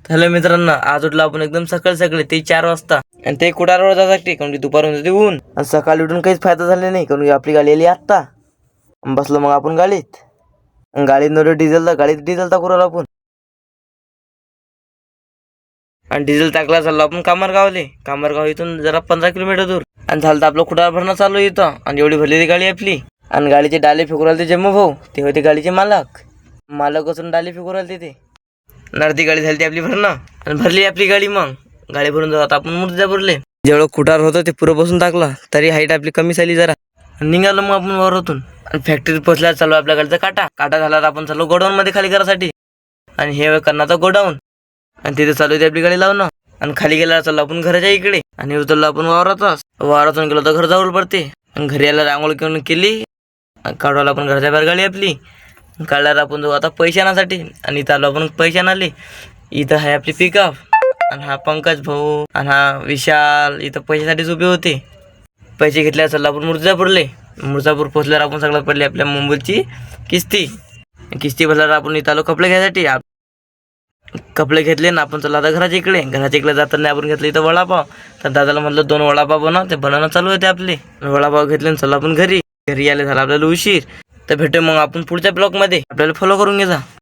Hello मित्रांनो, आज उठलो आपण एकदम सकाळी ते 4 वाजता. आणि ते कुडाळवर जाण्यासाठी, कारण की दुपारून होते ऊन. आणि सकाळी उठून काहीच फायदा झाला नाही, कारण की आपली गाडी आली आत्ता. बसलो मग आपण गाडीत. गाडीत नव्हतं डिझेल, तर गाडीत डिझेल टाकू राहिलो आपण. आणि डिझेल टाकला चाललो आपण कामरगावले. कामरगाव इथून जरा 15 किलोमीटर दूर. आणि झालं तर आपलं कुडाळ भरणं चालू इथं. आणि एवढी भरलेली गाडी आपली. आणि गाडीचे डाले फेकू राहिले ते जम्मू भाऊ, ते होते गाडीचे मालक असून डाले फेकू राहिले ते. अर्धी गाडी झाली ती आपली भरणं. आणि भरली आपली गाडी. मग गाडी भरून जात आपण मुर्जापूरले. जेवढं कुटार होतं ते पुरं बसून टाकला, तरी हाईट आपली कमी झाली जरा. निघालो मग आपण वावरातून. आणि फॅक्टरीत पोहोचल्यावर चालू आपल्या गाडीचा काटा झाला, आपण चालू गोडाऊन मध्ये खाली करासाठी. आणि हे करण्याचा गोडाऊन. आणि तिथे चालू होती आपली गाडी लावणं. आणि खाली गेल्यावर चाललो आपण घराच्या इकडे. आणि उतरलो आपण वावरातून गेलो तर घर जवळ पडते. आणि घरी यायला रांगोळी घेऊन केली. काढवायला आपण घराच्या बाहेर गाडी आपली काढल्यावर आपण जाऊ आता पैसे आणण्यासाठी. आणि इथं आलो आपण पैसे आणाले. इथं आहे आपली पिकअप. आणि हा पंकज भाऊ आणि हा विशाल इथं पैशासाठीच उभे होते. पैसे घेतल्यावर चाललो आपण मुर्जापूर पोहोचल्यावर आपण सगळ्यात पडली आपल्या मुंबईची किस्ती भरल्यावर आपण इथं आलो कपडे घ्यायसाठी. कपडे घेतले ना आपण चाललो आता घराच्या इकडे जाताना आपण घेतलं इथं वडापाव. तर दादाला म्हटलं 2 वडापाव बनव, ते बनवणं चालू होते आपले. वडापाव घेतले आणि चाललो आपण घरी यायला झाला आपल्याला उशीर. तर भेटू मग आपण पुढच्या ब्लॉग मध्ये. आपल्याला फॉलो करून घे जा.